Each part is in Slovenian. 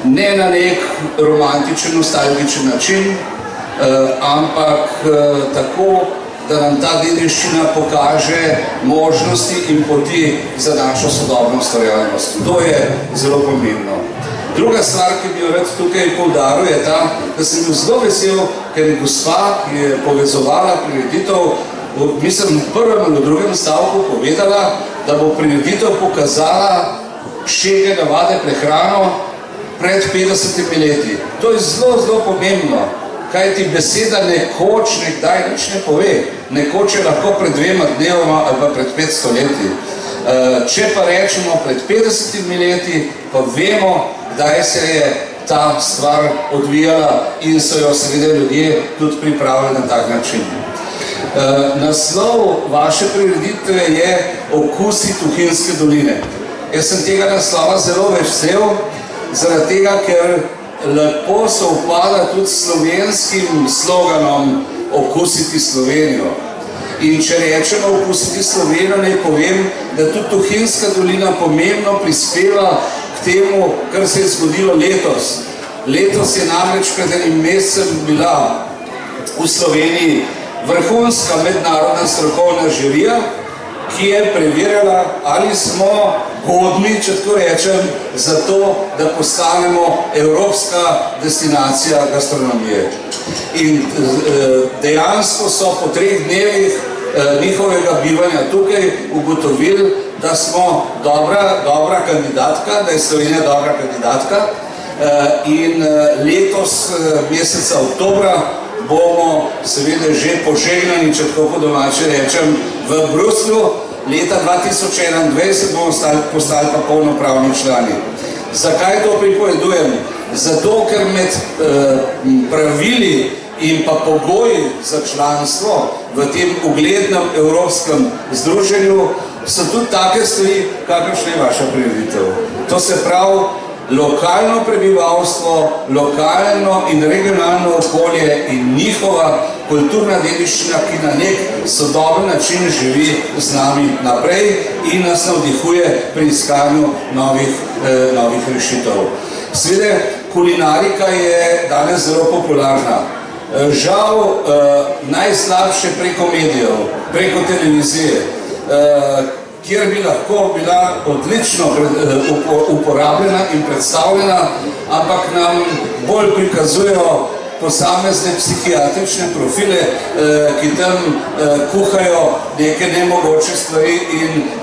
ne na nek romantičen, nostalgičen način, ampak tako, da nam ta dediščina pokaže možnosti in poti za našo sodobno ustvarjalnost. To je zelo pomembno. Druga stvar, ki bi jo rad tukaj poudaril, je ta, da sem bil zelo vesel, ker je gospa, ki je povezovala prireditev, mislim, v prvem ali v drugem stavku povedala, da bo prireditev pokazala šege, navade, prehrano pred 50 leti. To je zelo, zelo pomembno, kaj ti beseda nekoč, nekdaj nič ne pove. Nekoč je lahko pred 2 dnevoma ali pa pred 500 leti. Če pa rečemo pred 50 leti, pa vemo, kdaj se je ta stvar odvijala in so jo seveda ljudje tudi pripravili na tak način. Naslov vaše prireditve je Okusi Tuhinjske doline. Jaz sem tega naslova zelo vesel, zaradi tega, ker lepo sovpada tudi s slovenskim sloganom Okusiti Slovenijo. In če rečemo Okusiti Slovenijo, naj povem, da tudi Tuhinjska dolina pomembno prispeva k temu, kar se je zgodilo letos. Letos je namreč pred enim mesecem bila v Sloveniji vrhunska mednarodna strokovna žirija, ki je preverjala, ali smo godni, če tako rečem, za to, da postanemo evropska destinacija gastronomije. In dejansko so po 3 dnevih njihovega bivanja tukaj ugotovili, da smo dobra kandidatka, da je Slovenija dobra kandidatka in letos meseca oktobra bomo seveda že požegnani, če tako po domače rečem, v Bruslju. Leta 2021 bomo postali pa polnopravni člani. Zakaj to pripovedujem? Zato, ker med pravili in pa pogoji za članstvo v tem uglednem evropskem združenju so tudi take stvari, kakršna je vaša prireditev. To se pravi, lokalno prebivalstvo, lokalno in regionalno okolje in njihova kulturna dediščina, ki na nek sodoben način živi z nami naprej in nas navdihuje pri iskanju novih rešitev. Seveda, kulinarika je danes zelo popularna. Žal, najslabše preko medijev, preko televizije, kjer bi lahko bila odlično uporabljena in predstavljena, ampak nam bolj prikazujejo posamezne psihiatrične profile, ki tam kuhajo neke nemogoče stvari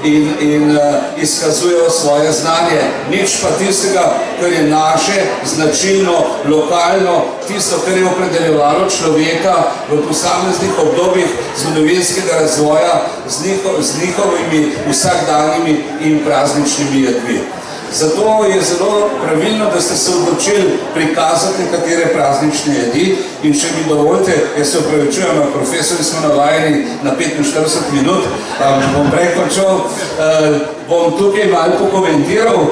in izkazujejo svoje znanje. Nič pa tistega, kar je naše, značilno, lokalno, tisto, kar je opredeljevalo človeka v posameznih obdobjih zgodovinskega razvoja z njihovimi vsakdanjimi in prazničnimi jedmi. Zato je zelo pravilno, da ste se odločili prikazati nekatere praznične jedi in če mi dovolite, jaz se opravičujem, profesori smo navajeni na 45 minut, bom prej končal, bom tukaj malo pokomentiral,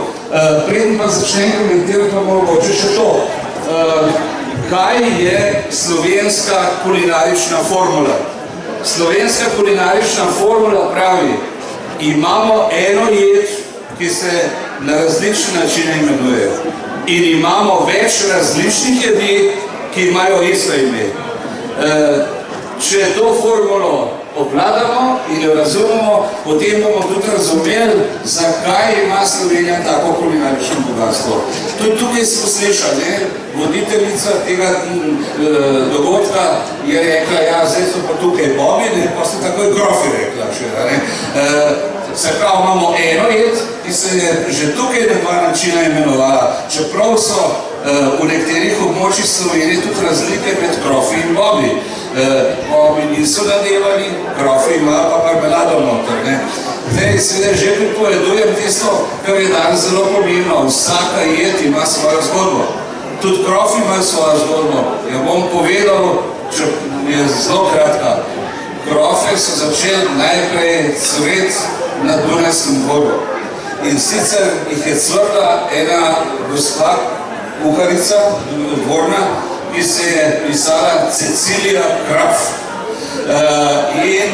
preden pa začnem komentirati, pa mogoče še to. Kaj je slovenska kulinarična formula? Slovenska kulinarična formula pravi, imamo eno jed, ki se na različne načine imenuje. In imamo več različnih jedi, ki imajo isto ime. Če to formulo obvladamo in jo razumemo, potem bomo tudi razumeli, zakaj ima Slovenija tako kulinarično bogatstvo. Tudi tukaj smo slišali, voditeljica tega dogodka je rekla, ja, zdaj so pa tukaj bobi, pa ste takoj grofi rekla še. Se pravi, imamo eno jed, ki se je že tukaj na 2 načina imenovala, čeprav so v nekaterih območjih Slovenije tudi razlike med grofi in bobi. Bobi niso nadevali, grofi imajo pa marmelado noter. Zdaj, seveda, že pripovedujem tisto, kar je danes zelo pomembno. Vsaka jed ima svojo zgodbo. Tudi grofi imajo svojo zgodbo. Jo bom povedal, če je zelo kratka. Grofe so začeli najprej cveti na Dunajskem dvoru. In sicer jih je cvrla ena gospa, kuharica, dvorna, ki se je pisala Cecilija Graf. In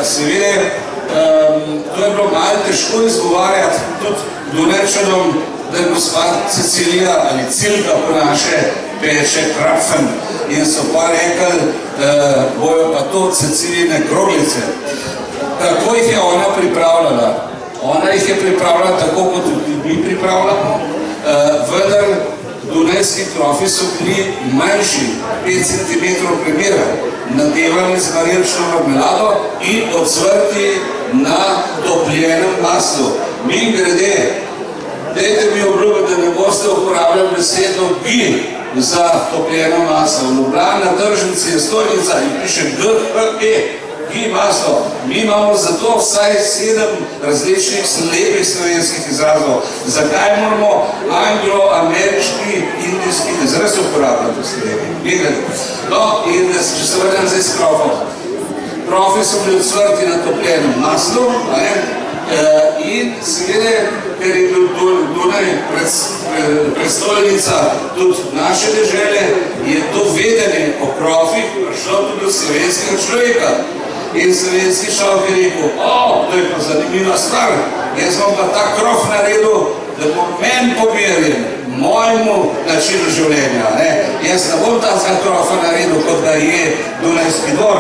seveda, to je bilo malo težko izgovarjati tudi Dunajčanom, da gospa Cecilija ali Cilka po naše peče krafen in so pa rekli, bojo pa to Cecilijine kroglice. Kako jih je ona pripravljala? Ona jih je pripravljala tako, kot mi pripravljamo, vendar dunajski krofi so bili manjši, 5 cm premjera, nadevani z varilčno marmelado in ocvrti na topljenem maslu. Mi grede, dajte mi obljubiti, da ne boste uporabljali besedo gi za topljeno maslo. V Ljubljani na tržnici je stojnica in piše G-H-E. Gi maslo. Mi imamo zato vsaj 7 različnih lepih slovenskih izrazov. Zakaj moramo anglo-ameriški, indijski izraz uporabljati v Sloveniji? No, in če se vrnem zdaj s krofom. Krofi so bili odsvrti na topljenem maslu, in seveda, ker je bil Dunaj prestolnica tudi naše dežele, je to vedenje o krofih prišlo tudi do slovenskega človeka. In slovenski šalk je rekel, to je pa zanimiva stvar, jaz bom pa ta krof naredil, da bo meni pomerjen, mojemu načinu življenja. Jaz ne bom ta krofa naredil, kot ga je Dunajski dvor,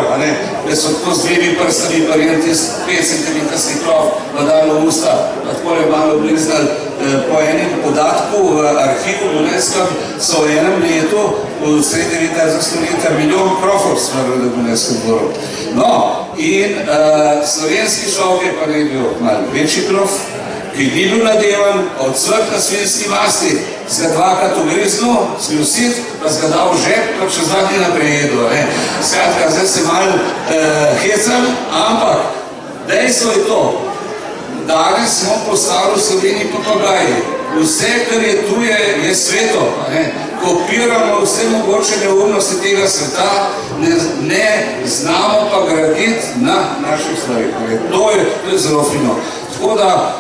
da so tako z 2 prstami prijeli 5 cm krof, pa dali v usta, tako je malo bliznali. Po enem podatku v arhivu Dunajskem so v enem letu v srednje 19. stoletja milijon krofov smrli v Dunajskem dvoru. No, in slovenski šalk je pa naredil malo večji krof, ki ni bil nadevan, odsvrt na svinjski masti, se dvakrat ugriznil, skljusit, pa se ga dal v žep, pa še 2 dni naprej jedo. Skratka, zdaj se malo hecam, ampak dejstvo je to. Danes smo postali v Sloveniji papagaji. Vse, kar je tuje, je sveto. Kopiramo vse mogoče neumnosti tega sveta, ne znamo pa graditi na naših stvarih. To je zelo fino. Tako da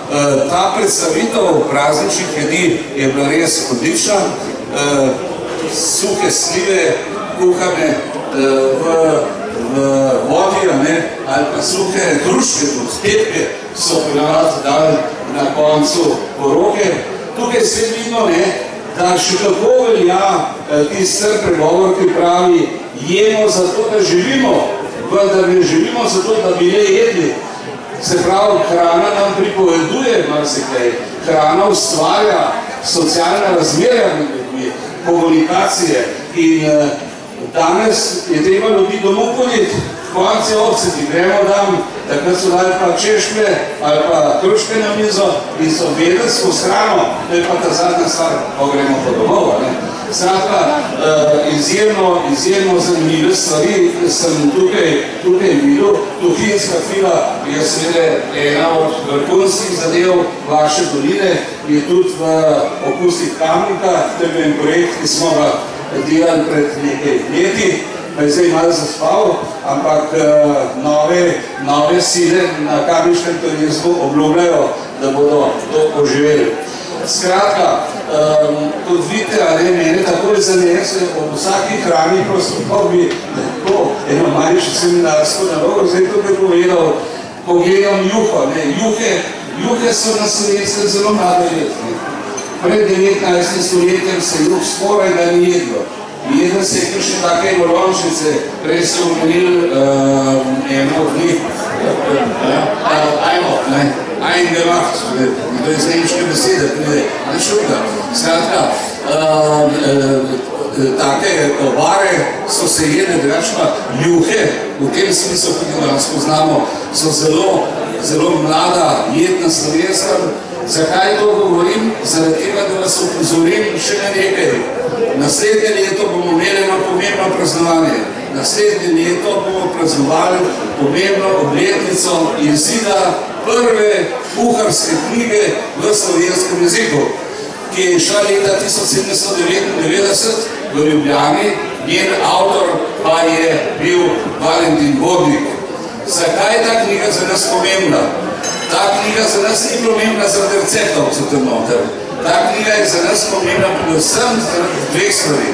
ta predstavitev prazničnih jedi je bila res odlična. Suhe slive, kuhane v vodi, ali pa suhe kruške, pepke so ponavadi dali na koncu poroke. Tukaj se vidno, da še kako velja tisti pregovor, ki pravi, jemo zato, da živimo, vendar ne živimo zato, da bi le jedli. Se pravi, hrana nam pripoveduje marsikaj, hrana ustvarja socialne razmerja med ljudmi, komunikacije in danes je treba ljudi domov poniti, konci obceti, gremo tam, takrat so dali pa češpe ali pa kruške na mizo in so vedeli skozi hrano, to je pa ta zadnja stvar, ko gremo pa domov. Skratka, izjemno zanimive stvari sem tukaj videl. Tuhinjska fila je seveda ena od vrhunskih zadev vaše doline, je tudi v okusih Kamnika, to je bil en projekt, ki smo ga delali pred nekaj leti, pa je zdaj malo zaspal, ampak nove sile na kamniškem turizmu obljubljajo, da bodo to oživeli. Skratka, kot vidite, mene takoj zanese ob vsaki hrani, pa bi tako eno manjše seminarsko nalogo, zdaj tukaj povedal, pogledam juho. Juhe so na Slovenskem zelo mlade leti. Pred 19. stoletjem se juh skoraj da ni jedlo. Jedel se je še take morončice, prej so omenili eno od njih, Eingemacht, to je iz nemške besede, ne šuka. Skratka, take vare so se jedle, drugače pa juhe, v tem smislu, ki ga spoznamo, so zelo mlada jed na Slovenskem. Zakaj to govorim? Zaradi tega, da vas upozorim še na nekaj. Naslednje leto bomo imeli eno pomembno praznovanje. Naslednje leto bomo praznovali pomembno obletnico izida prve kuharske knjige v slovenskem jeziku, ki je šla leta 1799 v Ljubljani, njen avtor pa je bil Valentin Vodnik. Zakaj je ta knjiga za nas pomembna? Ta knjiga za nas ni pomembna zaradi receptov, co tam noter. Ta knjiga je za nas pomembna predvsem zaradi 2 stvari.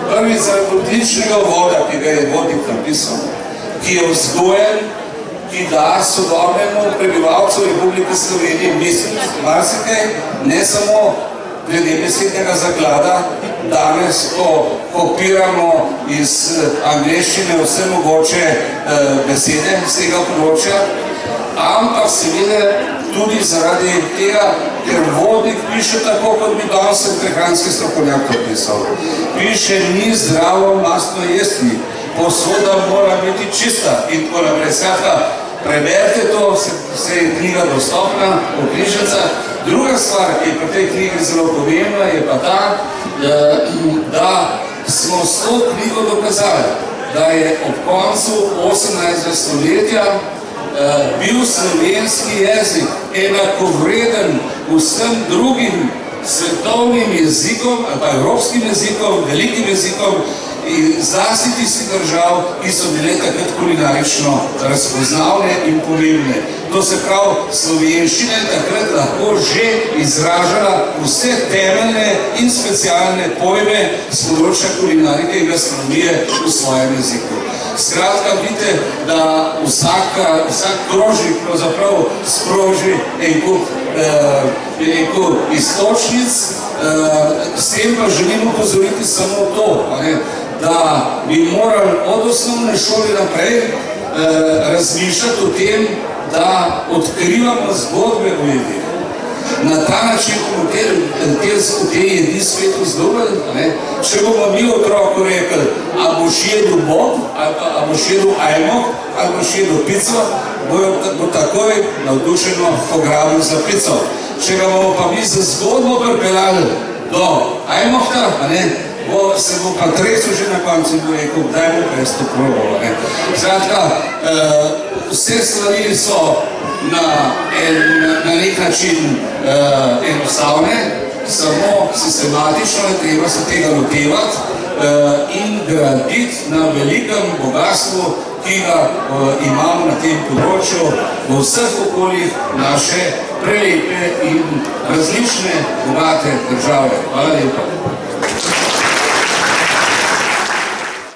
Prvi zaradi odličnega voda, ki ga je Vodnik napisal, ki je vzgojen, ki da sodobnemu prebivalcu Republike Slovenije misliti marsikaj, ne samo glede besednega zaklada, danes, ko kopiramo iz angleščine vse mogoče besede z tega področja, ampak seveda tudi zaradi tega, ker vodnik piše tako, kot bi danes prehranski strokovnjak pisal. Piše, ni zdravo mastno jesti, posoda mora biti čista in tako naprej. Skratka, preberite to, se je knjiga dostopna v knjižnicah. Druga stvar, ki je pri tej knjigi zelo pomembna, je pa ta, da smo s to knjigo dokazali, da je ob koncu 18. stoletja bil slovenski jezik enakovreden vsem drugim svetovnim jezikom ali pa evropskim jezikom, velikim jezikom in zlasti tistih držav, ki so bile takrat kulinarično razpoznavne in pomembne. To se pravi, slovenščina je takrat lahko že izražala vse temeljne in specialne pojme s področja kulinarike in gastronomije v svojem jeziku. Skratka, vidite, da vsak krožnik pravzaprav sproži en kup iztočnic, s tem pa želim upozoriti samo to, da bi morali od osnovne šole naprej razmišljati o tem, da odkrivamo zgodbe o jedih. Na ta način bomo te jedi svetu zdobili. Če bomo mi otroku rekli, a boš jedel bob, a boš jedel ajmok, a boš jedel pico, bo takoj navdušeno pograbil za pico. Če ga bomo pa mi za zgodbo pripeljali do ajmokta, se bo pa tresel že na koncu in bo rekel, daj bo pres to probalo. Skratka, vse stvari so na nek način enostavne, samo sistematično je treba se tega lotevati in graditi na velikem bogatstvu, ki ga imamo na tem področju v vseh okoljih naše prelepe in različne bogate države. Hvala lepa.